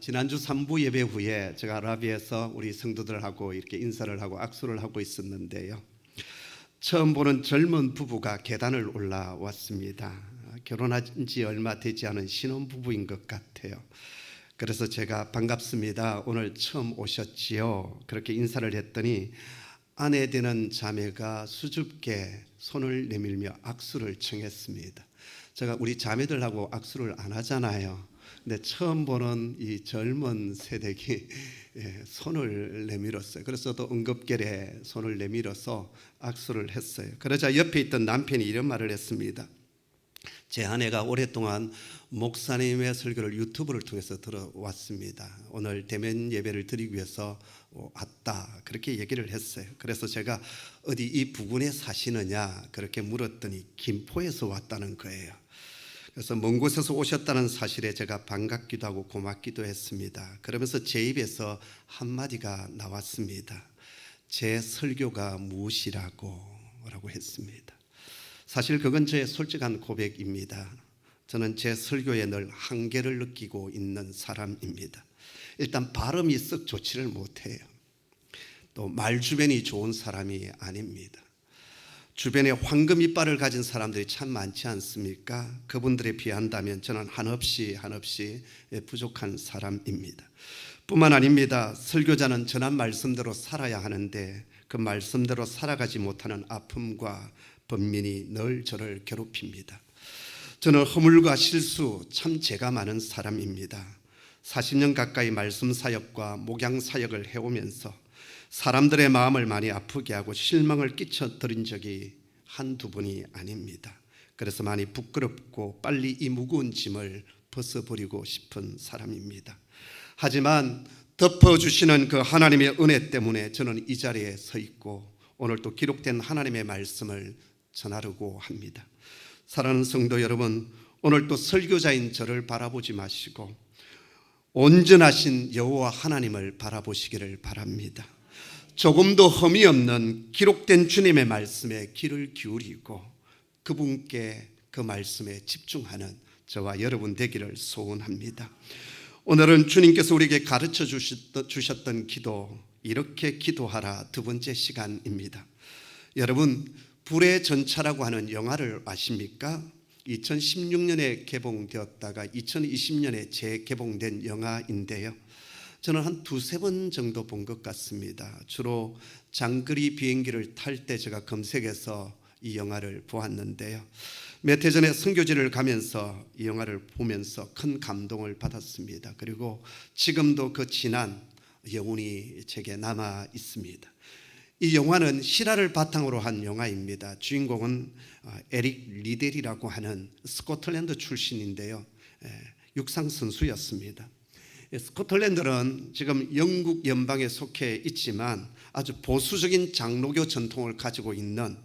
지난주 3부 예배 후에 제가 아라비에서 우리 성도들하고 이렇게 인사를 하고 악수를 하고 있었는데요. 처음 보는 젊은 부부가 계단을 올라왔습니다. 결혼한 지 얼마 되지 않은 신혼부부인 것 같아요. 그래서 제가 반갑습니다. 오늘 처음 오셨지요? 그렇게 인사를 했더니 아내 되는 자매가 수줍게 손을 내밀며 악수를 청했습니다. 제가 우리 자매들하고 악수를 안 하잖아요. 근데 처음 보는 이 젊은 세대기 손을 내밀었어요. 그래서 또 응급결에 손을 내밀어서 악수를 했어요. 그러자 옆에 있던 남편이 이런 말을 했습니다. 제 아내가 오랫동안 목사님의 설교를 유튜브를 통해서 들어왔습니다. 오늘 대면 예배를 드리기 위해서 왔다, 그렇게 얘기를 했어요. 그래서 제가 어디 이 부근에 사시느냐 그렇게 물었더니 김포에서 왔다는 거예요. 그래서 먼 곳에서 오셨다는 사실에 제가 반갑기도 하고 고맙기도 했습니다. 그러면서 제 입에서 한마디가 나왔습니다. 제 설교가 무엇이라고 했습니다. 사실 그건 저의 솔직한 고백입니다. 저는 제 설교에 늘 한계를 느끼고 있는 사람입니다. 일단 발음이 썩 좋지를 못해요. 또 말 주변이 좋은 사람이 아닙니다. 주변에 황금 이빨을 가진 사람들이 참 많지 않습니까? 그분들에 비한다면 저는 한없이 부족한 사람입니다. 뿐만 아닙니다. 설교자는 전한 말씀대로 살아야 하는데 그 말씀대로 살아가지 못하는 아픔과 번민이 늘 저를 괴롭힙니다. 저는 허물과 실수 참 죄가 많은 사람입니다. 40년 가까이 말씀 사역과 목양 사역을 해오면서 사람들의 마음을 많이 아프게 하고 실망을 끼쳐드린 적이 한두 번이 아닙니다. 그래서 많이 부끄럽고 빨리 이 무거운 짐을 벗어버리고 싶은 사람입니다. 하지만 덮어주시는 그 하나님의 은혜 때문에 저는 이 자리에 서 있고 오늘 또 기록된 하나님의 말씀을 전하려고 합니다. 사랑하는 성도 여러분, 오늘 또 설교자인 저를 바라보지 마시고 온전하신 여호와 하나님을 바라보시기를 바랍니다. 조금도 흠이 없는 기록된 주님의 말씀에 귀를 기울이고 그분께 그 말씀에 집중하는 저와 여러분 되기를 소원합니다. 오늘은 주님께서 우리에게 가르쳐 주셨던 기도, 이렇게 기도하라 두 번째 시간입니다. 여러분, 불의 전차라고 하는 영화를 아십니까? 2016년에 개봉되었다가 2020년에 재개봉된 영화인데요. 저는 한 두세 번 정도 본 것 같습니다. 주로 장거리 비행기를 탈 때 제가 검색해서 이 영화를 보았는데요. 몇 해 전에 선교지를 가면서 이 영화를 보면서 큰 감동을 받았습니다. 그리고 지금도 그 진한 여운이 제게 남아 있습니다. 이 영화는 실화를 바탕으로 한 영화입니다. 주인공은 에릭 리델이라고 하는 스코틀랜드 출신인데요. 육상 선수였습니다. 스코틀랜드는 지금 영국 연방에 속해 있지만 아주 보수적인 장로교 전통을 가지고 있는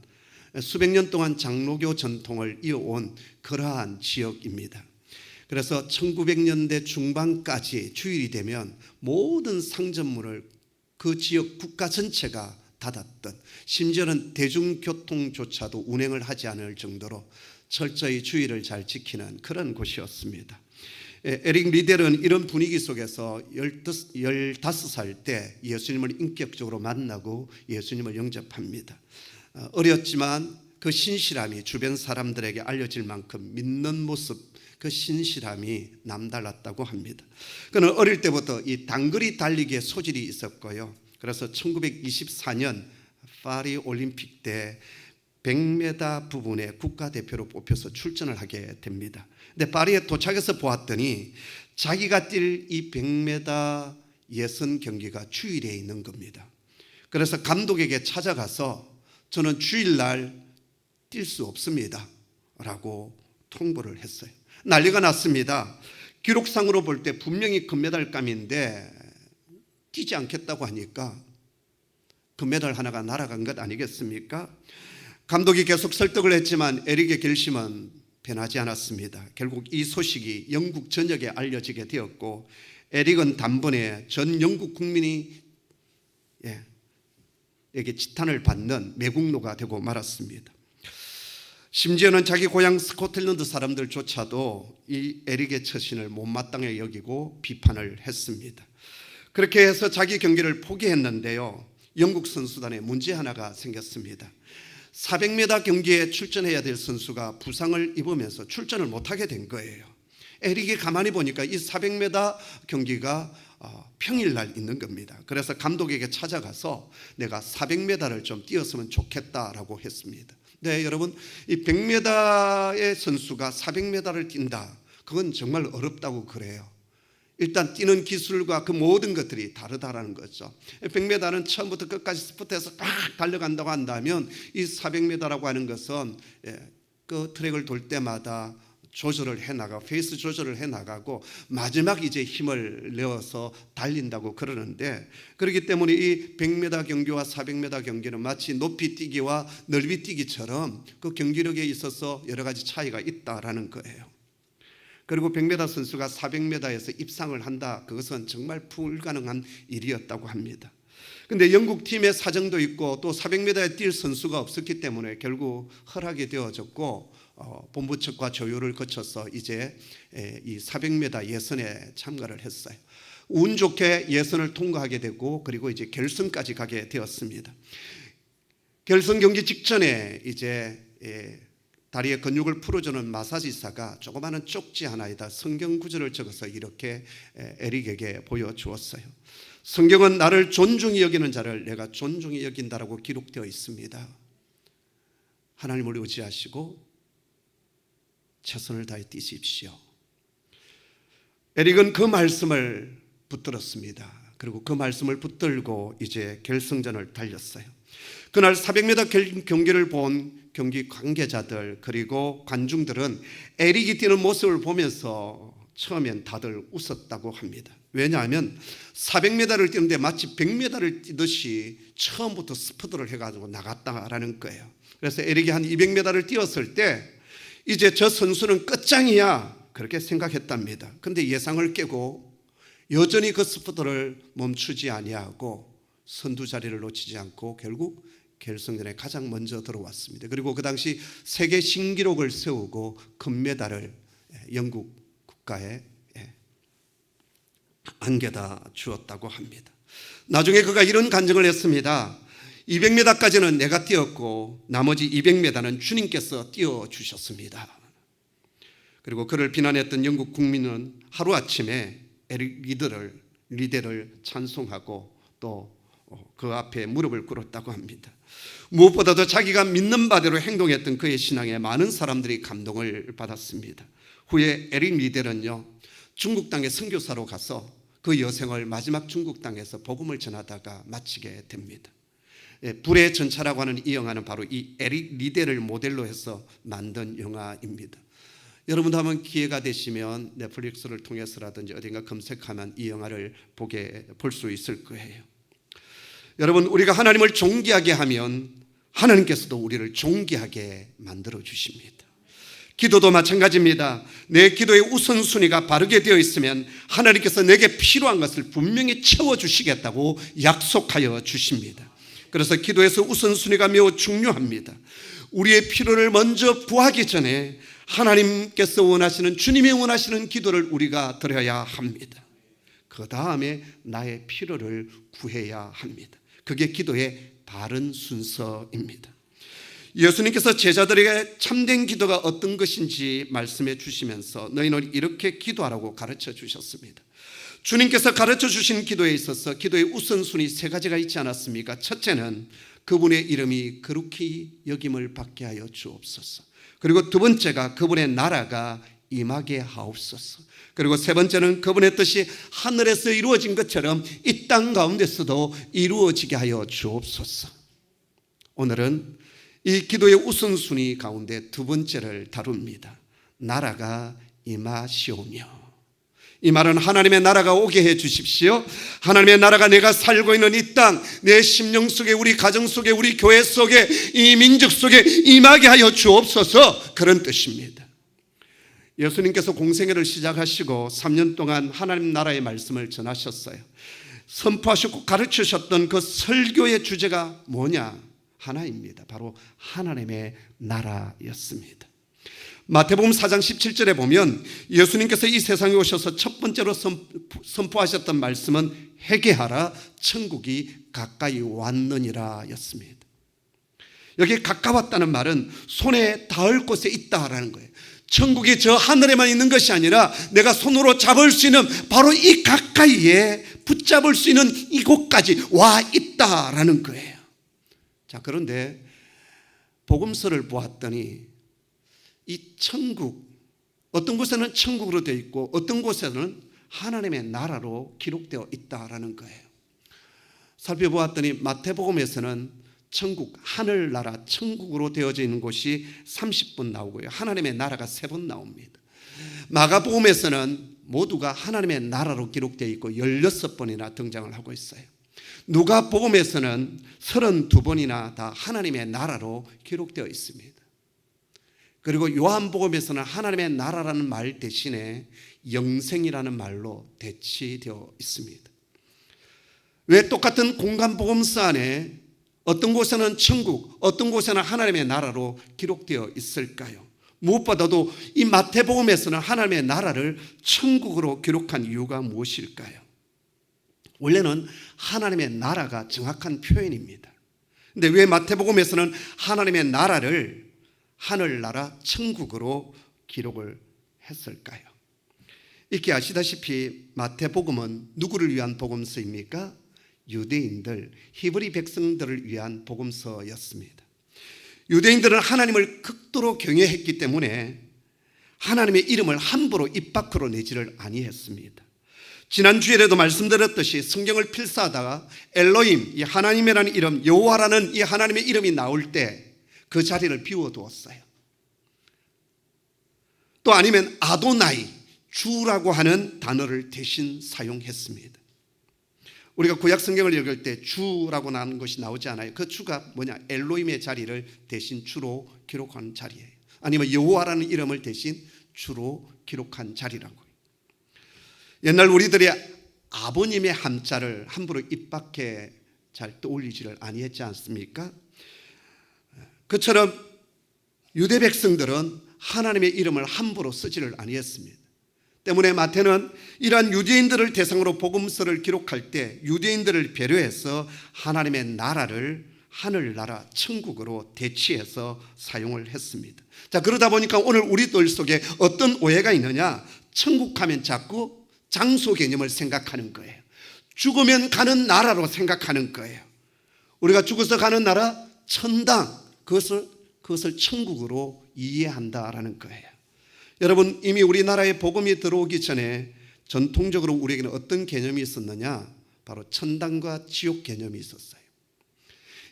수백 년 동안 장로교 전통을 이어온 그러한 지역입니다. 그래서 1900년대 중반까지 주일이 되면 모든 상점문을 그 지역 국가 전체가 닫았던, 심지어는 대중교통조차도 운행을 하지 않을 정도로 철저히 주의를 잘 지키는 그런 곳이었습니다. 에릭 리델은 이런 분위기 속에서 15살 때 예수님을 인격적으로 만나고 예수님을 영접합니다. 어렸지만 그 신실함이 주변 사람들에게 알려질 만큼 믿는 모습, 그 신실함이 남달랐다고 합니다. 그는 어릴 때부터 이 단거리 달리기에 소질이 있었고요. 그래서 1924년 파리 올림픽 때 100m 부분에 국가대표로 뽑혀서 출전을 하게 됩니다. 근데 파리에 도착해서 보았더니 자기가 뛸 이 100m 예선 경기가 주일에 있는 겁니다. 그래서 감독에게 찾아가서 저는 주일날 뛸 수 없습니다 라고 통보를 했어요. 난리가 났습니다. 기록상으로 볼 때 분명히 금메달감인데 뛰지 않겠다고 하니까 금메달 하나가 날아간 것 아니겠습니까? 감독이 계속 설득을 했지만 에릭의 결심은 변하지 않았습니다. 결국 이 소식이 영국 전역에 알려지게 되었고 에릭은 단번에 전 영국 국민이 에게 지탄을 받는 매국노가 되고 말았습니다. 심지어는 자기 고향 스코틀랜드 사람들조차도 이 에릭의 처신을 못마땅해 여기고 비판을 했습니다. 그렇게 해서 자기 경기를 포기했는데요, 영국 선수단에 문제 하나가 생겼습니다. 400m 경기에 출전해야 될 선수가 부상을 입으면서 출전을 못하게 된 거예요. 에릭이 가만히 보니까 이 400m 경기가 평일날 있는 겁니다. 그래서 감독에게 찾아가서 내가 400m를 좀 뛰었으면 좋겠다라고 했습니다. 네, 여러분, 이 100m의 선수가 400m를 뛴다, 그건 정말 어렵다고 그래요. 일단 뛰는 기술과 그 모든 것들이 다르다라는 거죠. 100m는 처음부터 끝까지 스포트해서 딱 달려간다고 한다면, 이 400m라고 하는 것은 그 트랙을 돌 때마다 조절을 해나가고 페이스 조절을 해나가고 마지막 이제 힘을 내어서 달린다고 그러는데, 그렇기 때문에 이 100m 경기와 400m 경기는 마치 높이 뛰기와 넓이 뛰기처럼 그 경기력에 있어서 여러 가지 차이가 있다라는 거예요. 그리고 100m 선수가 400m에서 입상을 한다, 그것은 정말 불가능한 일이었다고 합니다. 그런데 영국 팀의 사정도 있고 또 400m에 뛸 선수가 없었기 때문에 결국 허락이 되어졌고, 본부 측과 조율을 거쳐서 이제 이 400m 예선에 참가를 했어요. 운 좋게 예선을 통과하게 되고, 그리고 이제 결승까지 가게 되었습니다. 결승 경기 직전에 이제 다리의 근육을 풀어주는 마사지사가 조그마한 쪽지 하나에다 성경 구절을 적어서 이렇게 에릭에게 보여주었어요. 성경은 나를 존중히 여기는 자를 내가 존중히 여긴다라고 기록되어 있습니다. 하나님을 의지하시고 최선을 다해 뛰십시오. 에릭은 그 말씀을 붙들었습니다. 그리고 그 말씀을 붙들고 이제 결승전을 달렸어요. 그날 400m 경기를 본 경기 관계자들 그리고 관중들은 에릭이 뛰는 모습을 보면서 처음엔 다들 웃었다고 합니다. 왜냐하면 400m를 뛰는데 마치 100m를 뛰듯이 처음부터 스퍼트를 해가지고 나갔다라는 거예요. 그래서 에릭이 한 200m를 뛰었을 때 이제 저 선수는 끝장이야, 그렇게 생각했답니다. 그런데 예상을 깨고 여전히 그 스퍼트를 멈추지 아니하고 선두 자리를 놓치지 않고 결국 결승전에 가장 먼저 들어왔습니다. 그리고 그 당시 세계 신기록을 세우고 금메달을 영국 국가에 안겨다 주었다고 합니다. 나중에 그가 이런 간증을 했습니다. 200m까지는 내가 뛰었고 나머지 200m는 주님께서 뛰어주셨습니다. 그리고 그를 비난했던 영국 국민은 하루아침에 에릭 리데를 찬송하고 또 그 앞에 무릎을 꿇었다고 합니다. 무엇보다도 자기가 믿는 바대로 행동했던 그의 신앙에 많은 사람들이 감동을 받았습니다. 후에 에릭 리데는요, 중국 땅에 선교사로 가서 그 여생을 마지막 중국 땅에서 복음을 전하다가 마치게 됩니다. 불의 전차라고 하는 이 영화는 바로 이 에릭 리데를 모델로 해서 만든 영화입니다. 여러분도 한번 기회가 되시면 넷플릭스를 통해서라든지 어딘가 검색하면 이 영화를 볼 수 있을 거예요. 여러분, 우리가 하나님을 존귀하게 하면 하나님께서도 우리를 존귀하게 만들어 주십니다. 기도도 마찬가지입니다. 내 기도의 우선순위가 바르게 되어 있으면 하나님께서 내게 필요한 것을 분명히 채워주시겠다고 약속하여 주십니다. 그래서 기도에서 우선순위가 매우 중요합니다. 우리의 필요를 먼저 구하기 전에 하나님께서 원하시는, 주님이 원하시는 기도를 우리가 드려야 합니다. 그 다음에 나의 필요를 구해야 합니다. 그게 기도의 바른 순서입니다. 예수님께서 제자들에게 참된 기도가 어떤 것인지 말씀해 주시면서 너희는 이렇게 기도하라고 가르쳐 주셨습니다. 주님께서 가르쳐 주신 기도에 있어서 기도의 우선순위 세 가지가 있지 않았습니까? 첫째는 그분의 이름이 거룩히 여김을 받게 하여 주옵소서. 그리고 두 번째가 그분의 나라가 임하게 하옵소서. 그리고 세 번째는 그분의 뜻이 하늘에서 이루어진 것처럼 이 땅 가운데서도 이루어지게 하여 주옵소서. 오늘은 이 기도의 우선순위 가운데 두 번째를 다룹니다. 나라가 임하시오며. 이 말은 하나님의 나라가 오게 해 주십시오. 하나님의 나라가 내가 살고 있는 이 땅, 내 심령 속에, 우리 가정 속에, 우리 교회 속에, 이 민족 속에 임하게 하여 주옵소서, 그런 뜻입니다. 예수님께서 공생애를 시작하시고 3년 동안 하나님 나라의 말씀을 전하셨어요. 선포하셨고 가르치셨던 그 설교의 주제가 뭐냐 하나입니다. 바로 하나님의 나라였습니다. 마태복음 4장 17절에 보면 예수님께서 이 세상에 오셔서 첫 번째로 선포하셨던 말씀은 회개하라, 천국이 가까이 왔느니라 였습니다. 여기 가까웠다는 말은 손에 닿을 곳에 있다라는 거예요. 천국이 저 하늘에만 있는 것이 아니라 내가 손으로 잡을 수 있는 바로 이 가까이에 붙잡을 수 있는 이곳까지 와 있다라는 거예요. 자, 그런데 복음서를 보았더니 이 천국, 어떤 곳에는 천국으로 되어 있고 어떤 곳에는 하나님의 나라로 기록되어 있다라는 거예요. 살펴보았더니 마태복음에서는 천국, 하늘나라, 천국으로 되어져 있는 곳이 30번 나오고요. 하나님의 나라가 3번 나옵니다. 마가복음에서는 모두가 하나님의 나라로 기록되어 있고 16번이나 등장을 하고 있어요. 누가복음에서는 32번이나 다 하나님의 나라로 기록되어 있습니다. 그리고 요한복음에서는 하나님의 나라라는 말 대신에 영생이라는 말로 대치되어 있습니다. 왜 똑같은 공간복음서 안에 어떤 곳에는 천국, 어떤 곳에는 하나님의 나라로 기록되어 있을까요? 무엇보다도 이 마태복음에서는 하나님의 나라를 천국으로 기록한 이유가 무엇일까요? 원래는 하나님의 나라가 정확한 표현입니다. 그런데 왜 마태복음에서는 하나님의 나라를 하늘나라 천국으로 기록을 했을까요? 이렇게 아시다시피 마태복음은 누구를 위한 복음서입니까? 유대인들, 히브리 백성들을 위한 복음서였습니다. 유대인들은 하나님을 극도로 경외했기 때문에 하나님의 이름을 함부로 입 밖으로 내지를 아니했습니다. 지난 주일에도 말씀드렸듯이 성경을 필사하다가 엘로힘, 이 하나님이라는 이름, 여호와라는 이 하나님의 이름이 나올 때 그 자리를 비워두었어요. 또 아니면 아도나이, 주라고 하는 단어를 대신 사용했습니다. 우리가 구약 성경을 읽을 때 주라고 하는 것이 나오지 않아요. 그 주가 뭐냐? 엘로힘의 자리를 대신 주로 기록한 자리예요. 아니면 여호와라는 이름을 대신 주로 기록한 자리라고요. 옛날 우리들이 아버님의 한자를 함부로 입 밖에 잘 떠올리지를 아니했지 않습니까? 그처럼 유대 백성들은 하나님의 이름을 함부로 쓰지를 아니했습니다. 때문에 마태는 이러한 유대인들을 대상으로 복음서를 기록할 때 유대인들을 배려해서 하나님의 나라를 하늘나라 천국으로 대치해서 사용을 했습니다. 자, 그러다 보니까 오늘 우리들 속에 어떤 오해가 있느냐? 천국하면 자꾸 장소 개념을 생각하는 거예요. 죽으면 가는 나라로 생각하는 거예요. 우리가 죽어서 가는 나라 천당, 그것을 천국으로 이해한다라는 거예요. 여러분, 이미 우리나라에 복음이 들어오기 전에 전통적으로 우리에게는 어떤 개념이 있었느냐? 바로 천당과 지옥 개념이 있었어요.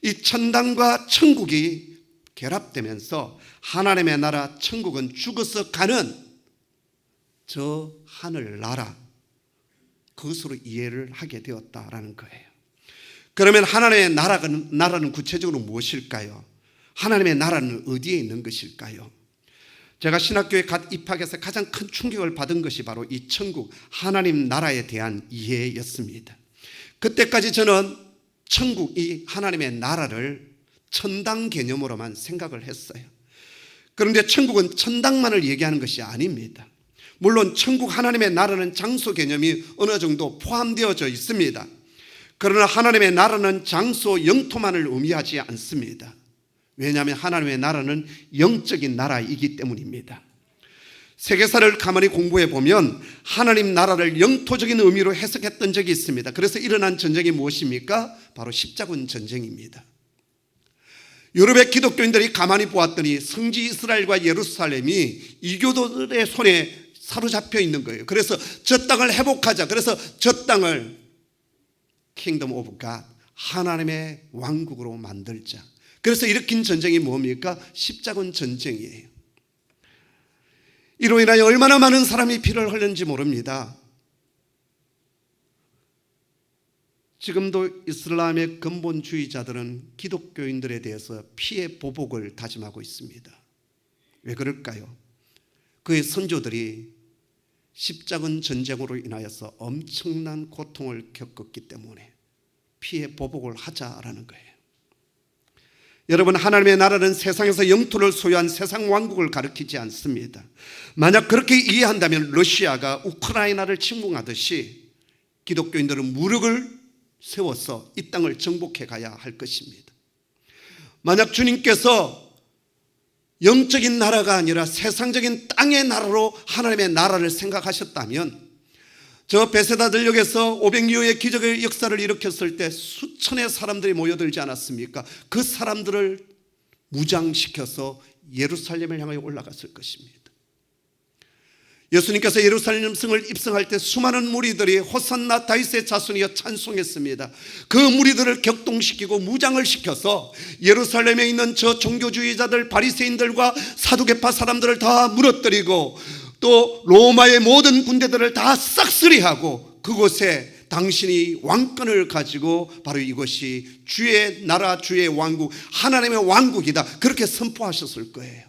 이 천당과 천국이 결합되면서 하나님의 나라 천국은 죽어서 가는 저 하늘나라, 그것으로 이해를 하게 되었다라는 거예요. 그러면 하나님의 나라는 구체적으로 무엇일까요? 하나님의 나라는 어디에 있는 것일까요? 제가 신학교에 갓 입학해서 가장 큰 충격을 받은 것이 바로 이 천국, 하나님 나라에 대한 이해였습니다. 그때까지 저는 천국, 이 하나님의 나라를 천당 개념으로만 생각을 했어요. 그런데 천국은 천당만을 얘기하는 것이 아닙니다. 물론 천국, 하나님의 나라는 장소 개념이 어느 정도 포함되어져 있습니다. 그러나 하나님의 나라는 장소, 영토만을 의미하지 않습니다. 왜냐하면 하나님의 나라는 영적인 나라이기 때문입니다. 세계사를 가만히 공부해 보면 하나님 나라를 영토적인 의미로 해석했던 적이 있습니다. 그래서 일어난 전쟁이 무엇입니까? 바로 십자군 전쟁입니다. 유럽의 기독교인들이 가만히 보았더니 성지 이스라엘과 예루살렘이 이교도들의 손에 사로잡혀 있는 거예요. 그래서 저 땅을 회복하자. 그래서 저 땅을 킹덤 오브 갓, 하나님의 왕국으로 만들자. 그래서 일으킨 전쟁이 뭡니까? 십자군 전쟁이에요. 이로 인하여 얼마나 많은 사람이 피를 흘렸는지 모릅니다. 지금도 이슬람의 근본주의자들은 기독교인들에 대해서 피해 보복을 다짐하고 있습니다. 왜 그럴까요? 그의 선조들이 십자군 전쟁으로 인하여서 엄청난 고통을 겪었기 때문에 피해 보복을 하자라는 거예요. 여러분, 하나님의 나라는 세상에서 영토를 소유한 세상 왕국을 가리키지 않습니다. 만약 그렇게 이해한다면 러시아가 우크라이나를 침공하듯이 기독교인들은 무력을 세워서 이 땅을 정복해 가야 할 것입니다. 만약 주님께서 영적인 나라가 아니라 세상적인 땅의 나라로 하나님의 나라를 생각하셨다면, 저 베세다 들녘에서 500여의 기적의 역사를 일으켰을 때 수천의 사람들이 모여들지 않았습니까? 그 사람들을 무장시켜서 예루살렘을 향하여 올라갔을 것입니다. 예수님께서 예루살렘 성을 입성할 때 수많은 무리들이 호산나 다윗의 자손이여 찬송했습니다. 그 무리들을 격동시키고 무장을 시켜서 예루살렘에 있는 저 종교주의자들, 바리새인들과 사두개파 사람들을 다 무너뜨리고 또 로마의 모든 군대들을 다 싹쓸이하고 그곳에 당신이 왕권을 가지고 바로 이것이 주의 나라, 주의 왕국, 하나님의 왕국이다, 그렇게 선포하셨을 거예요.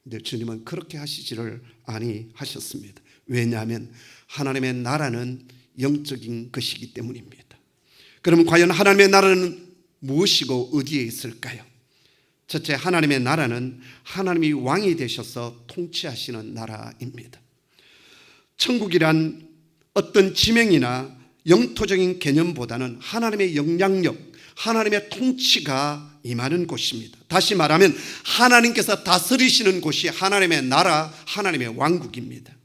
근데 주님은 그렇게 하시지를 아니하셨습니다. 왜냐하면 하나님의 나라는 영적인 것이기 때문입니다. 그러면 과연 하나님의 나라는 무엇이고 어디에 있을까요? 첫째, 하나님의 나라는 하나님이 왕이 되셔서 통치하시는 나라입니다. 천국이란 어떤 지명이나 영토적인 개념보다는 하나님의 영향력, 하나님의 통치가 임하는 곳입니다. 다시 말하면 하나님께서 다스리시는 곳이 하나님의 나라, 하나님의 왕국입니다.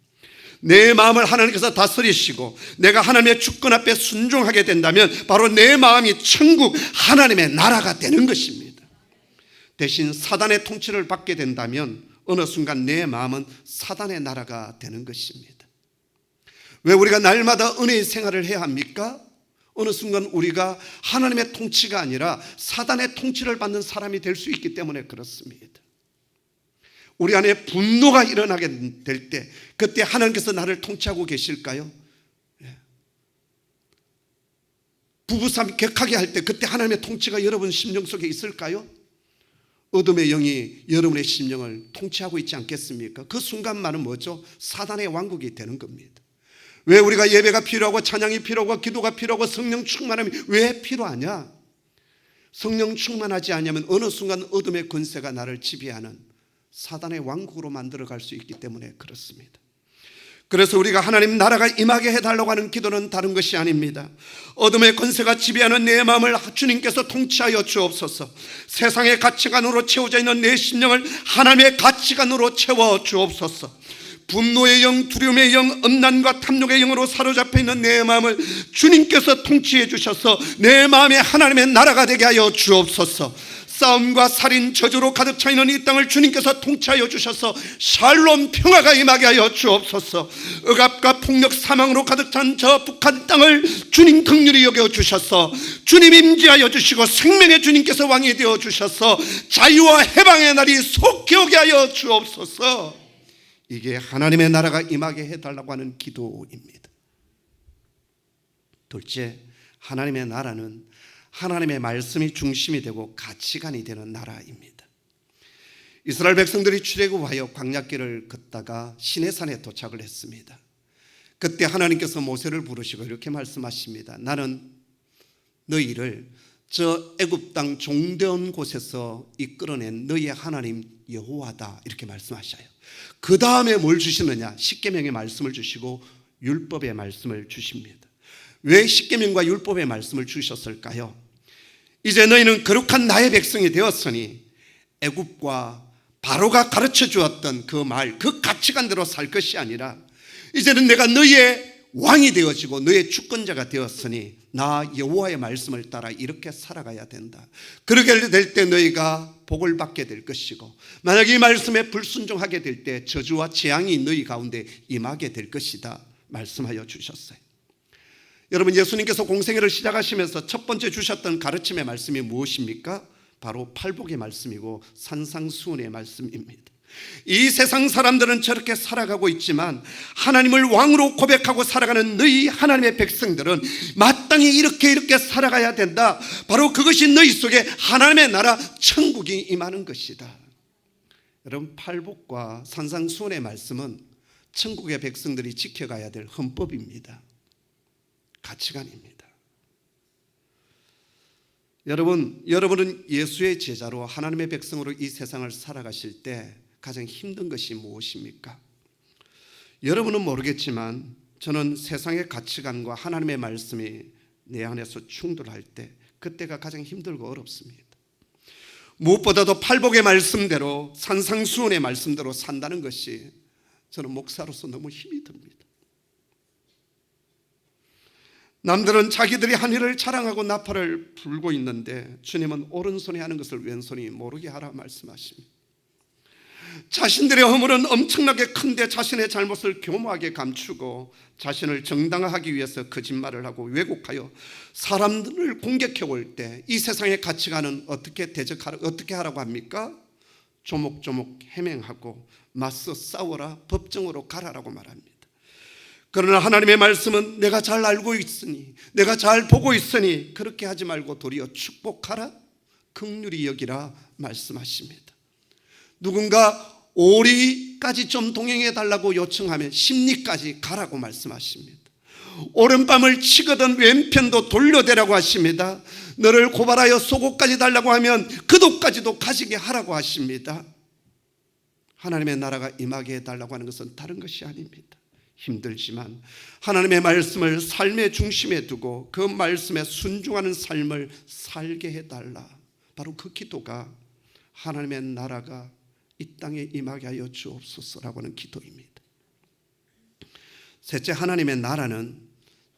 내 마음을 하나님께서 다스리시고 내가 하나님의 주권 앞에 순종하게 된다면 바로 내 마음이 천국, 하나님의 나라가 되는 것입니다. 대신 사단의 통치를 받게 된다면 어느 순간 내 마음은 사단의 나라가 되는 것입니다. 왜 우리가 날마다 은혜의 생활을 해야 합니까? 어느 순간 우리가 하나님의 통치가 아니라 사단의 통치를 받는 사람이 될 수 있기 때문에 그렇습니다. 우리 안에 분노가 일어나게 될 때 그때 하나님께서 나를 통치하고 계실까요? 부부싸움 격하게 할 때 그때 하나님의 통치가 여러분 심령 속에 있을까요? 어둠의 영이 여러분의 심령을 통치하고 있지 않겠습니까? 그 순간만은 뭐죠? 사단의 왕국이 되는 겁니다. 왜 우리가 예배가 필요하고 찬양이 필요하고 기도가 필요하고 성령 충만함이 왜 필요하냐? 성령 충만하지 않으면 어느 순간 어둠의 권세가 나를 지배하는 사단의 왕국으로 만들어갈 수 있기 때문에 그렇습니다. 그래서 우리가 하나님 나라가 임하게 해달라고 하는 기도는 다른 것이 아닙니다. 어둠의 권세가 지배하는 내 마음을 주님께서 통치하여 주옵소서. 세상의 가치관으로 채워져 있는 내 심령을 하나님의 가치관으로 채워 주옵소서. 분노의 영, 두려움의 영, 음란과 탐욕의 영으로 사로잡혀 있는 내 마음을 주님께서 통치해 주셔서 내 마음에 하나님의 나라가 되게 하여 주옵소서. 싸움과 살인, 저주로 가득 차 있는 이 땅을 주님께서 통치하여 주셔서 샬롬 평화가 임하게 하여 주옵소서. 억압과 폭력, 사망으로 가득 찬 저 북한 땅을 주님 긍휼히 여겨 주셔서 주님 임재하여 주시고 생명의 주님께서 왕이 되어 주셔서 자유와 해방의 날이 속히 오게 하여 주옵소서. 이게 하나님의 나라가 임하게 해달라고 하는 기도입니다. 둘째, 하나님의 나라는 하나님의 말씀이 중심이 되고 가치관이 되는 나라입니다. 이스라엘 백성들이 출애굽하여 광야길을 걷다가 시내산에 도착을 했습니다. 그때 하나님께서 모세를 부르시고 이렇게 말씀하십니다. 나는 너희를 저 애굽 땅 종되은 곳에서 이끌어낸 너희의 하나님 여호와다, 이렇게 말씀하셔요. 그 다음에 뭘 주시느냐? 십계명의 말씀을 주시고 율법의 말씀을 주십니다. 왜 십계명과 율법의 말씀을 주셨을까요? 이제 너희는 거룩한 나의 백성이 되었으니 애굽과 바로가 가르쳐 주었던 그 말, 그 가치관대로 살 것이 아니라 이제는 내가 너희의 왕이 되어지고 너희의 주권자가 되었으니 나 여호와의 말씀을 따라 이렇게 살아가야 된다. 그렇게 될 때 너희가 복을 받게 될 것이고, 만약 이 말씀에 불순종하게 될 때 저주와 재앙이 너희 가운데 임하게 될 것이다 말씀하여 주셨어요. 여러분, 예수님께서 공생애를 시작하시면서 첫 번째 주셨던 가르침의 말씀이 무엇입니까? 바로 팔복의 말씀이고 산상수훈의 말씀입니다. 이 세상 사람들은 저렇게 살아가고 있지만 하나님을 왕으로 고백하고 살아가는 너희 하나님의 백성들은 마땅히 이렇게 살아가야 된다. 바로 그것이 너희 속에 하나님의 나라 천국이 임하는 것이다. 여러분, 팔복과 산상수훈의 말씀은 천국의 백성들이 지켜가야 될 헌법입니다. 가치관입니다. 여러분은 예수의 제자로 하나님의 백성으로 이 세상을 살아가실 때 가장 힘든 것이 무엇입니까? 여러분은 모르겠지만 저는 세상의 가치관과 하나님의 말씀이 내 안에서 충돌할 때 그때가 가장 힘들고 어렵습니다. 무엇보다도 팔복의 말씀대로 산상수훈의 말씀대로 산다는 것이 저는 목사로서 너무 힘이 듭니다. 남들은 자기들이 한 일을 자랑하고 나팔을 불고 있는데 주님은 오른손이 하는 것을 왼손이 모르게 하라 말씀하십니다. 자신들의 허물은 엄청나게 큰데 자신의 잘못을 교묘하게 감추고 자신을 정당화하기 위해서 거짓말을 하고 왜곡하여 사람들을 공격해 올 때 이 세상의 가치관은 어떻게 하라고 합니까? 조목조목 해명하고 맞서 싸워라, 법정으로 가라라고 말합니다. 그러나 하나님의 말씀은 내가 잘 알고 있으니, 내가 잘 보고 있으니 그렇게 하지 말고 도리어 축복하라, 긍휼히 여기라 말씀하십니다. 누군가 오리까지 좀 동행해 달라고 요청하면 심리까지 가라고 말씀하십니다. 오른밤을 치거든 왼편도 돌려대라고 하십니다. 너를 고발하여 속옷까지 달라고 하면 그 돈까지도 가지게 하라고 하십니다. 하나님의 나라가 임하게 해달라고 하는 것은 다른 것이 아닙니다. 힘들지만 하나님의 말씀을 삶의 중심에 두고 그 말씀에 순종하는 삶을 살게 해달라, 바로 그 기도가 하나님의 나라가 이 땅에 임하게 하여 주옵소서라고 하는 기도입니다. 셋째, 하나님의 나라는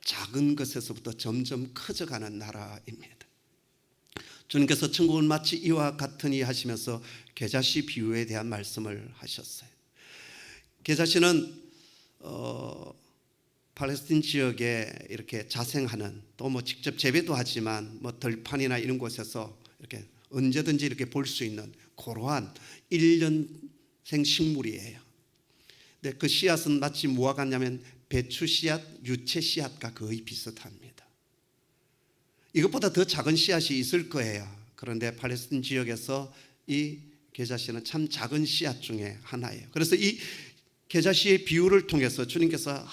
작은 것에서부터 점점 커져가는 나라입니다. 주님께서 천국은 마치 이와 같으니 하시면서 겨자씨 비유에 대한 말씀을 하셨어요. 겨자씨는 팔레스틴 지역에 이렇게 자생하는, 또 뭐 직접 재배도 하지만 뭐 들판이나 이런 곳에서 이렇게 언제든지 이렇게 볼 수 있는 고루한 1년생 식물이에요. 근데 그 씨앗은 마치 뭐와 같냐면 배추 씨앗, 유채 씨앗과 거의 비슷합니다. 이것보다 더 작은 씨앗이 있을 거예요. 그런데 팔레스틴 지역에서 이 겨자씨는 참 작은 씨앗 중에 하나예요. 그래서 이 겨자씨의 비유를 통해서 주님께서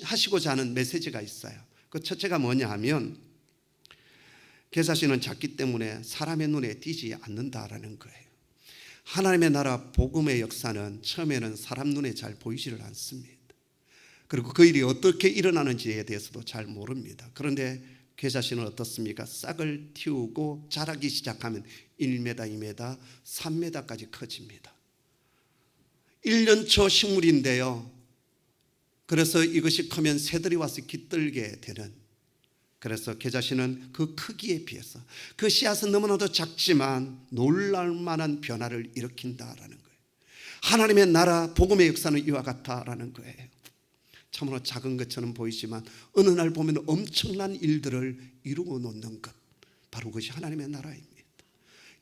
하시고자 하는 메시지가 있어요. 그 첫째가 뭐냐 하면 겨자씨는 작기 때문에 사람의 눈에 띄지 않는다라는 거예요. 하나님의 나라 복음의 역사는 처음에는 사람 눈에 잘 보이지를 않습니다. 그리고 그 일이 어떻게 일어나는지에 대해서도 잘 모릅니다. 그런데 겨자씨는 어떻습니까? 싹을 틔우고 자라기 시작하면 1m, 2m, 3m까지 커집니다. 1년 초 식물인데요, 그래서 이것이 크면 새들이 와서 깃들게 되는, 그래서 겨자씨는 그 크기에 비해서 그 씨앗은 너무나도 작지만 놀랄 만한 변화를 일으킨다라는 거예요. 하나님의 나라 복음의 역사는 이와 같다라는 거예요. 참으로 작은 것처럼 보이지만 어느 날 보면 엄청난 일들을 이루어 놓는 것, 바로 그것이 하나님의 나라입니다.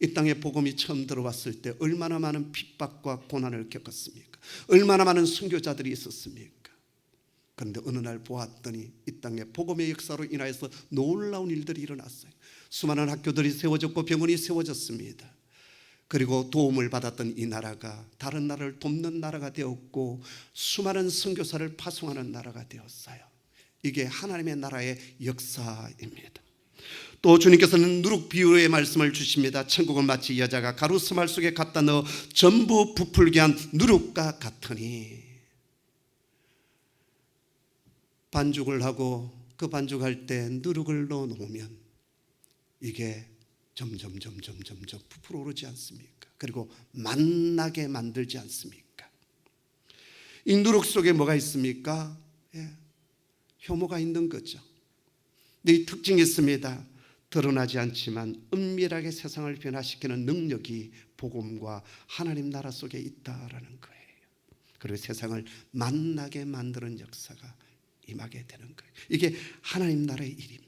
이 땅에 복음이 처음 들어왔을 때 얼마나 많은 핍박과 고난을 겪었습니까? 얼마나 많은 선교자들이 있었습니까? 그런데 어느 날 보았더니 이 땅에 복음의 역사로 인하여서 놀라운 일들이 일어났어요. 수많은 학교들이 세워졌고 병원이 세워졌습니다. 그리고 도움을 받았던 이 나라가 다른 나라를 돕는 나라가 되었고 수많은 선교사를 파송하는 나라가 되었어요. 이게 하나님의 나라의 역사입니다. 또 주님께서는 누룩 비유의 말씀을 주십니다. 천국은 마치 여자가 가루스말 속에 갖다 넣어 전부 부풀게 한 누룩과 같으니, 반죽을 하고 그 반죽할 때 누룩을 넣어 놓으면 이게 점점 부풀어 오르지 않습니까? 그리고 맛나게 만들지 않습니까? 이 누룩 속에 뭐가 있습니까? 효모가 있는 거죠. 근데 이 특징이 있습니다. 드러나지 않지만 은밀하게 세상을 변화시키는 능력이 복음과 하나님 나라 속에 있다라는 거예요. 그리고 세상을 맛나게 만드는 역사가 임하게 되는 거예요. 이게 하나님 나라의 일입니다.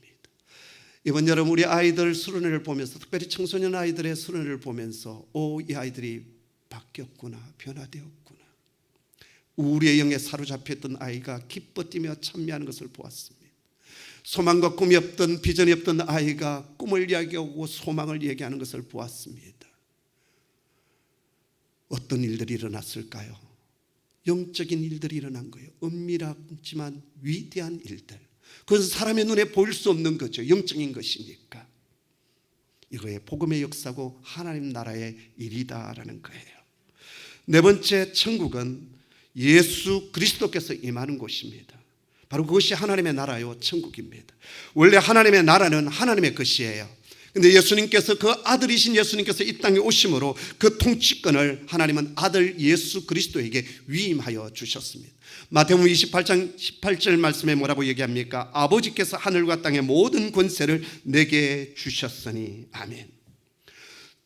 이번 여름 우리 아이들 수련회를 보면서, 특별히 청소년 아이들의 수련회를 보면서 이 아이들이 바뀌었구나, 변화되었구나, 우리의 영에 사로잡혔던 아이가 기뻐 뛰며 찬미하는 것을 보았습니다. 소망과 꿈이 없던, 비전이 없던 아이가 꿈을 이야기하고 소망을 얘기하는 것을 보았습니다. 어떤 일들이 일어났을까요? 영적인 일들이 일어난 거예요. 은밀하지만 위대한 일들. 그것은 사람의 눈에 보일 수 없는 거죠. 영적인 것이니까. 이거의 복음의 역사고 하나님 나라의 일이다라는 거예요. 네 번째, 천국은 예수 그리스도께서 임하는 곳입니다. 바로 그것이 하나님의 나라요 천국입니다. 원래 하나님의 나라는 하나님의 것이에요. 그런데 예수님께서, 그 아들이신 예수님께서 이 땅에 오심으로 그 통치권을 하나님은 아들 예수 그리스도에게 위임하여 주셨습니다. 마태복음 28장 18절 말씀에 뭐라고 얘기합니까? 아버지께서 하늘과 땅의 모든 권세를 내게 주셨으니. 아멘.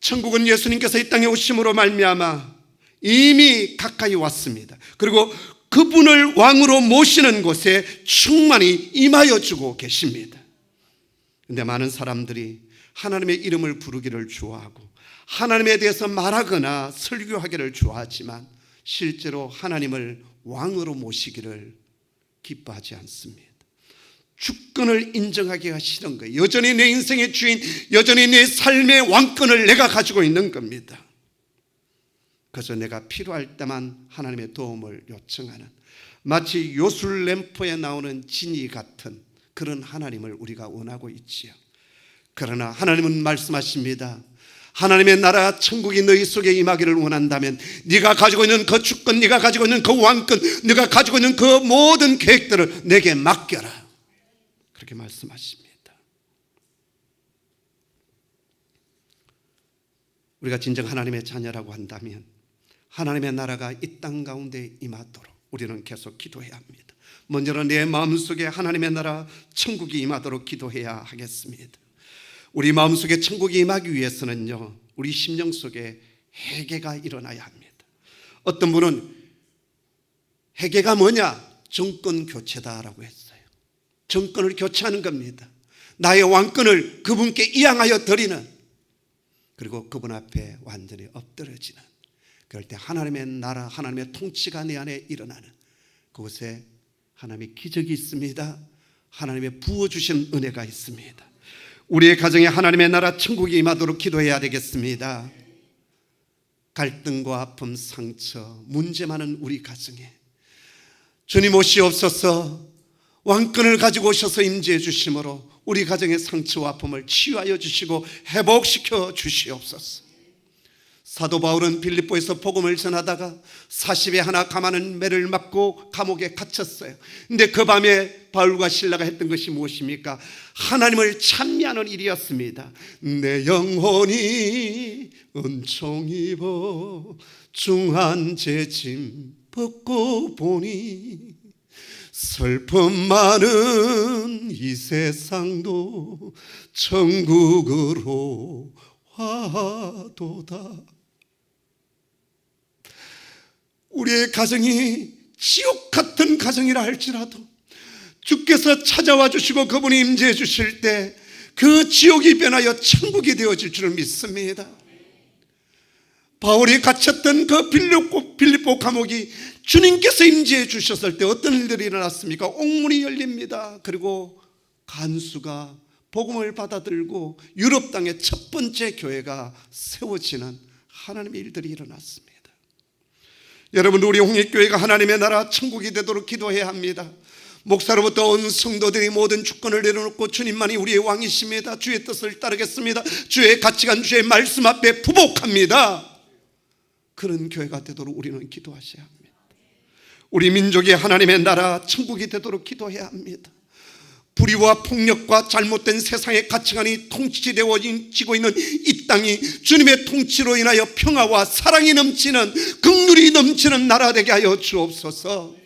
천국은 예수님께서 이 땅에 오심으로 말미암아 이미 가까이 왔습니다. 그리고 그분을 왕으로 모시는 곳에 충만히 임하여 주고 계십니다. 그런데 많은 사람들이 하나님의 이름을 부르기를 좋아하고 하나님에 대해서 말하거나 설교하기를 좋아하지만 실제로 하나님을 왕으로 모시기를 기뻐하지 않습니다. 주권을 인정하기가 싫은 거예요. 여전히 내 인생의 주인, 여전히 내 삶의 왕권을 내가 가지고 있는 겁니다. 그래서 내가 필요할 때만 하나님의 도움을 요청하는, 마치 요술램프에 나오는 진이 같은 그런 하나님을 우리가 원하고 있지요. 그러나 하나님은 말씀하십니다. 하나님의 나라 천국이 너희 속에 임하기를 원한다면 네가 가지고 있는 그 주권, 네가 가지고 있는 그 왕권, 네가 가지고 있는 그 모든 계획들을 내게 맡겨라. 그렇게 말씀하십니다. 우리가 진정 하나님의 자녀라고 한다면 하나님의 나라가 이 땅 가운데 임하도록 우리는 계속 기도해야 합니다. 먼저는 내 마음속에 하나님의 나라 천국이 임하도록 기도해야 하겠습니다. 우리 마음속에 천국이 임하기 위해서는요, 우리 심령 속에 회개가 일어나야 합니다. 어떤 분은 회개가 뭐냐? 정권 교체다라고 했어요. 정권을 교체하는 겁니다. 나의 왕권을 그분께 이양하여 드리는, 그리고 그분 앞에 완전히 엎드려지는, 그럴 때 하나님의 나라, 하나님의 통치가 내 안에 일어나는, 그곳에 하나님의 기적이 있습니다. 하나님의 부어주신 은혜가 있습니다. 우리의 가정에 하나님의 나라 천국이 임하도록 기도해야 되겠습니다. 갈등과 아픔, 상처, 문제 많은 우리 가정에 주님 오시옵소서. 왕권을 가지고 오셔서 임재해 주심으로 우리 가정의 상처와 아픔을 치유하여 주시고 회복시켜 주시옵소서. 사도 바울은 빌립보에서 복음을 전하다가 40에 하나 감하는 매를 맞고 감옥에 갇혔어요. 근데 그 밤에 바울과 실라가 했던 것이 무엇입니까? 하나님을 찬미하는 일이었습니다. 내 영혼이 은총 입어 중한 죄짐 벗고 보니 슬픔 많은 이 세상도 천국으로 와도다. 우리의 가정이 지옥 같은 가정이라 할지라도 주께서 찾아와 주시고 그분이 임재해 주실 때 그 지옥이 변하여 천국이 되어질 줄을 믿습니다. 바울이 갇혔던 그 빌립보 감옥이 주님께서 임재해 주셨을 때 어떤 일들이 일어났습니까? 옥문이 열립니다. 그리고 간수가 복음을 받아들고 유럽 땅의 첫 번째 교회가 세워지는 하나님의 일들이 일어났습니다. 여러분, 우리 홍익교회가 하나님의 나라 천국이 되도록 기도해야 합니다. 목사로부터 온 성도들이 모든 주권을 내려놓고 주님만이 우리의 왕이십니다. 주의 뜻을 따르겠습니다. 주의 가치관, 주의 말씀 앞에 부복합니다. 그런 교회가 되도록 우리는 기도하셔야 합니다. 우리 민족이 하나님의 나라 천국이 되도록 기도해야 합니다. 불의와 폭력과 잘못된 세상의 가치관이 통치되어지고 있는 이 땅이 주님의 통치로 인하여 평화와 사랑이 넘치는, 긍휼이 넘치는 나라 되게 하여 주옵소서.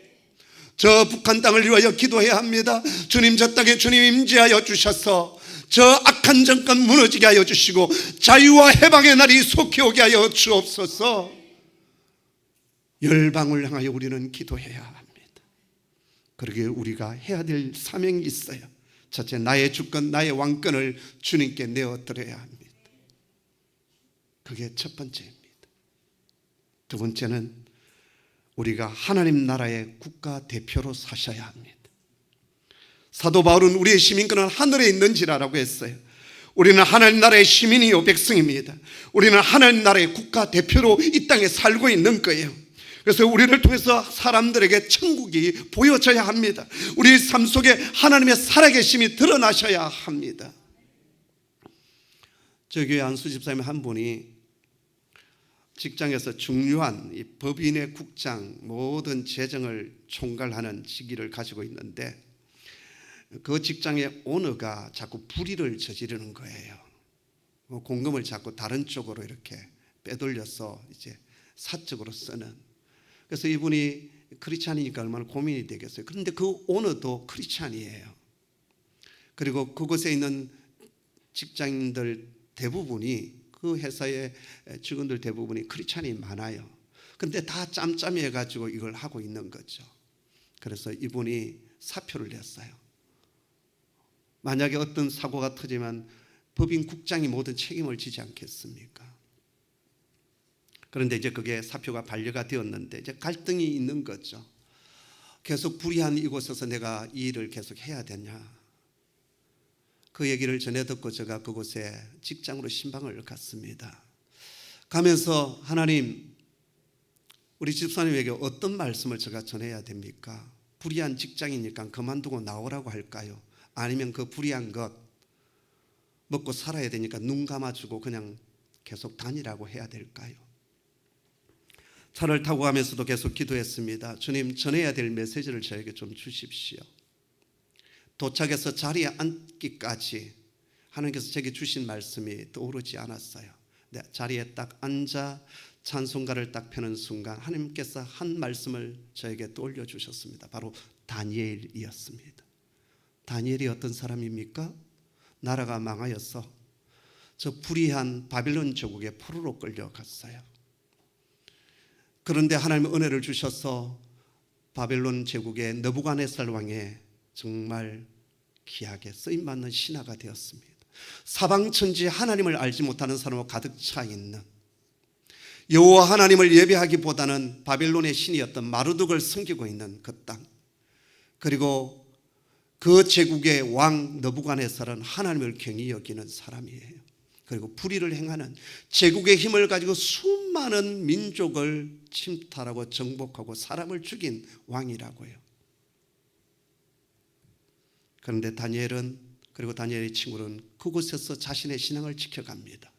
저 북한 땅을 위하여 기도해야 합니다. 주님, 저 땅에 주님 임재하여 주셔서 저 악한 정권 무너지게 하여 주시고 자유와 해방의 날이 속히 오게 하여 주옵소서. 열방을 향하여 우리는 기도해야 합니다. 그러기에 우리가 해야 될 사명이 있어요. 첫째, 나의 주권, 나의 왕권을 주님께 내어드려야 합니다. 그게 첫 번째입니다. 두 번째는 우리가 하나님 나라의 국가대표로 사셔야 합니다. 사도 바울은 우리의 시민권은 하늘에 있는지라라고 했어요. 우리는 하나님 나라의 시민이요 백성입니다. 우리는 하나님 나라의 국가대표로 이 땅에 살고 있는 거예요. 그래서 우리를 통해서 사람들에게 천국이 보여져야 합니다. 우리 삶 속에 하나님의 살아계심이 드러나셔야 합니다. 저희 교회 안수 집사님 한 분이 직장에서 중요한 이 법인의 국장 모든 재정을 총괄하는 직위를 가지고 있는데 그 직장의 오너가 자꾸 불의를 저지르는 거예요. 공금을 자꾸 다른 쪽으로 이렇게 빼돌려서 이제 사적으로 쓰는. 그래서 이분이 크리스찬이니까 얼마나 고민이 되겠어요. 그런데 그 오너도 크리스찬이에요. 그리고 그곳에 있는 직장인들 대부분이, 그 회사의 직원들 대부분이 크리스찬이 많아요. 그런데 다 짬짬이 해가지고 이걸 하고 있는 거죠. 그래서 이분이 사표를 냈어요. 만약에 어떤 사고가 터지면 법인 국장이 모든 책임을 지지 않겠습니까? 그런데 이제 그게 사표가 반려가 되었는데 이제 갈등이 있는 거죠. 계속 불의한 이곳에서 내가 이 일을 계속 해야 되냐. 그 얘기를 전해 듣고 제가 그곳에 직장으로 신방을 갔습니다. 가면서 하나님, 우리 집사님에게 어떤 말씀을 제가 전해야 됩니까? 불의한 직장이니까 그만두고 나오라고 할까요? 아니면 그 불의한 것 먹고 살아야 되니까 눈 감아주고 그냥 계속 다니라고 해야 될까요? 차를 타고 가면서도 계속 기도했습니다. 주님, 전해야 될 메시지를 저에게 좀 주십시오. 도착해서 자리에 앉기까지 하나님께서 제게 주신 말씀이 떠오르지 않았어요. 네, 자리에 딱 앉아 찬송가를 딱 펴는 순간 하나님께서 한 말씀을 저에게 떠올려 주셨습니다. 바로 다니엘이었습니다. 다니엘이 어떤 사람입니까? 나라가 망하여서 저 불의한 바빌론 제국에 포로로 끌려갔어요. 그런데 하나님의 은혜를 주셔서 바벨론 제국의 느부갓네살 왕의 정말 귀하게 쓰임받는 신하가 되었습니다. 사방천지에 하나님을 알지 못하는 사람으로 가득 차 있는, 여호와 하나님을 예배하기보다는 바벨론의 신이었던 마르둑을 섬기고 있는 그 땅, 그리고 그 제국의 왕 느부갓네살은 하나님을 경히 여기는 사람이에요. 그리고 불의를 행하는, 제국의 힘을 가지고 수많은 민족을 침탈하고 정복하고 사람을 죽인 왕이라고요. 그런데 다니엘은, 그리고 다니엘의 친구는 그곳에서 자신의 신앙을 지켜갑니다.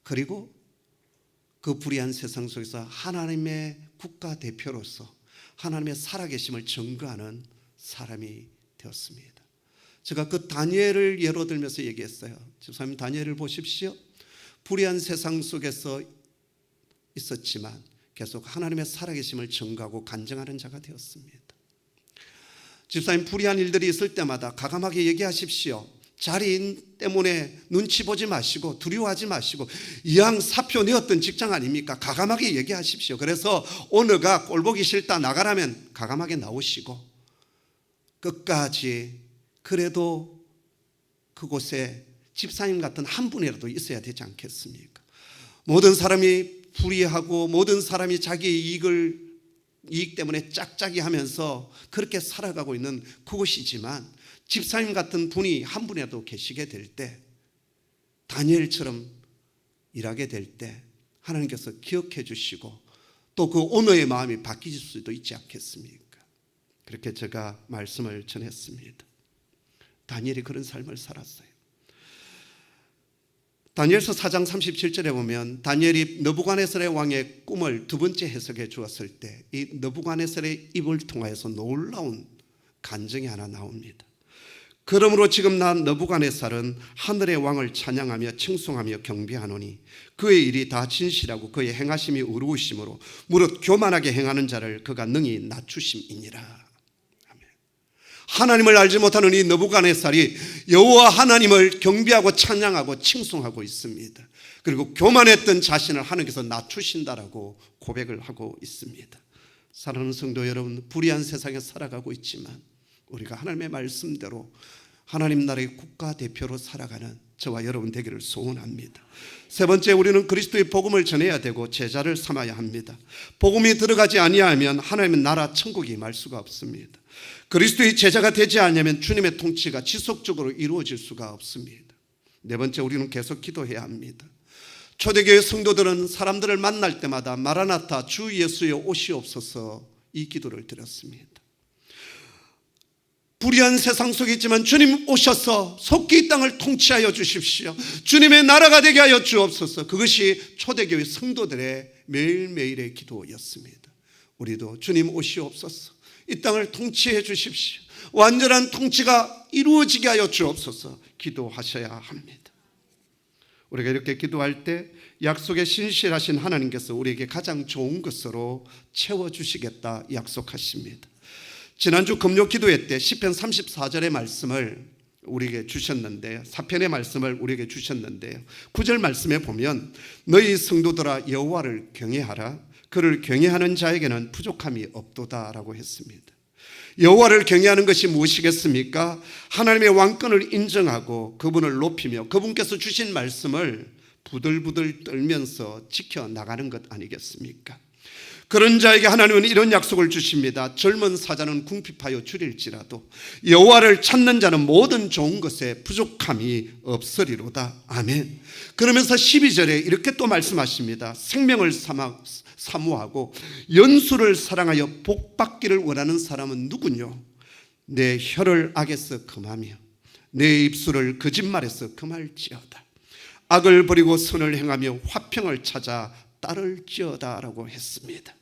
그리고 그 불의한 세상 속에서 하나님의 국가대표로서 하나님의 살아계심을 증거하는 사람이 되었습니다. 제가 그 다니엘을 예로 들면서 얘기했어요. 집사님, 다니엘을 보십시오. 불의한 세상 속에서 있었지만 계속 하나님의 살아계심을 증거하고 간증하는 자가 되었습니다. 집사님, 불의한 일들이 있을 때마다 가감하게 얘기하십시오. 자리 때문에 눈치 보지 마시고 두려워하지 마시고, 이왕 사표 내었던 직장 아닙니까? 가감하게 얘기하십시오. 그래서 오너가 꼴보기 싫다 나가라면 가감하게 나오시고 끝까지, 그래도 그곳에 집사님 같은 한 분이라도 있어야 되지 않겠습니까? 모든 사람이 불의하고 모든 사람이 자기의 이익 때문에 짝짝이 하면서 그렇게 살아가고 있는 그곳이지만, 집사님 같은 분이 한 분이라도 계시게 될 때, 다니엘처럼 일하게 될 때 하나님께서 기억해 주시고 또 그 오너의 마음이 바뀌실 수도 있지 않겠습니까? 그렇게 제가 말씀을 전했습니다. 다니엘이 그런 삶을 살았어요. 다니엘서 4장 37절에 보면 다니엘이 느부갓네살의 왕의 꿈을 두 번째 해석해 주었을 때 이 느부갓네살의 입을 통하여서 놀라운 간증이 하나 나옵니다. 그러므로 지금 난 느부갓네살은 하늘의 왕을 찬양하며 칭송하며 경배하노니 그의 일이 다 진실하고 그의 행하심이 의로우심으로 무릇 교만하게 행하는 자를 그가 능히 낮추심이니라. 하나님을 알지 못하는 이 느부갓네살이 여호와 하나님을 경배하고 찬양하고 칭송하고 있습니다. 그리고 교만했던 자신을 하나님께서 낮추신다라고 고백을 하고 있습니다. 사랑하는 성도 여러분, 불의한 세상에 살아가고 있지만 우리가 하나님의 말씀대로 하나님 나라의 국가대표로 살아가는 저와 여러분 되기를 소원합니다. 세 번째, 우리는 그리스도의 복음을 전해야 되고 제자를 삼아야 합니다. 복음이 들어가지 아니하면 하나님의 나라 천국이 임할 수가 없습니다. 그리스도의 제자가 되지 않으면 주님의 통치가 지속적으로 이루어질 수가 없습니다. 네 번째, 우리는 계속 기도해야 합니다. 초대교회 성도들은 사람들을 만날 때마다 마라나타 주 예수여 오시옵소서 이 기도를 드렸습니다. 불의한 세상 속에 있지만 주님 오셔서 속히 이 땅을 통치하여 주십시오. 주님의 나라가 되게 하여 주옵소서. 그것이 초대교회 성도들의 매일매일의 기도였습니다. 우리도 주님 오시옵소서. 이 땅을 통치해 주십시오. 완전한 통치가 이루어지게 하여 주옵소서. 기도하셔야 합니다. 우리가 이렇게 기도할 때 약속에 신실하신 하나님께서 우리에게 가장 좋은 것으로 채워주시겠다 약속하십니다. 지난주 금요 기도회 때 시편 34절의 말씀을 우리에게 주셨는데요, 4편의 말씀을 우리에게 주셨는데요, 9절 말씀에 보면 너희 성도들아 여호와를 경외하라. 그를 경외하는 자에게는 부족함이 없도다라고 했습니다. 여호와를 경외하는 것이 무엇이겠습니까? 하나님의 왕권을 인정하고 그분을 높이며 그분께서 주신 말씀을 부들부들 떨면서 지켜나가는 것 아니겠습니까? 그런 자에게 하나님은 이런 약속을 주십니다. 젊은 사자는 궁핍하여 줄일지라도 여호와를 찾는 자는 모든 좋은 것에 부족함이 없으리로다. 아멘. 그러면서 12절에 이렇게 또 말씀하십니다. 생명을 사모하고 연수를 사랑하여 복받기를 원하는 사람은 누구뇨? 내 혀를 악에서 금하며 내 입술을 거짓말에서 금할지어다. 악을 버리고 선을 행하며 화평을 찾아 따를지어다 라고 했습니다.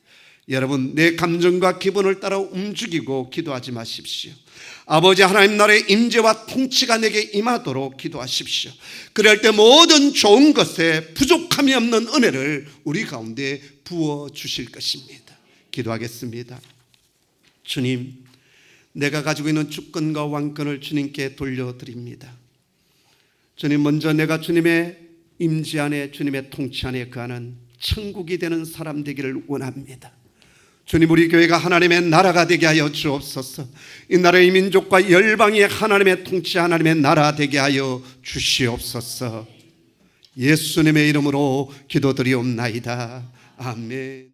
여러분, 내 감정과 기분을 따라 움직이고 기도하지 마십시오. 아버지 하나님 나라의 임재와 통치가 내게 임하도록 기도하십시오. 그럴 때 모든 좋은 것에 부족함이 없는 은혜를 우리 가운데 부어주실 것입니다. 기도하겠습니다. 주님, 내가 가지고 있는 주권과 왕권을 주님께 돌려드립니다. 주님, 먼저 내가 주님의 임재 안에, 주님의 통치 안에 거하는 천국이 되는 사람 되기를 원합니다. 주님, 우리 교회가 하나님의 나라가 되게 하여 주옵소서. 이 나라의 민족과 열방이 하나님의 통치, 하나님의 나라 되게 하여 주시옵소서. 예수님의 이름으로 기도드리옵나이다. 아멘.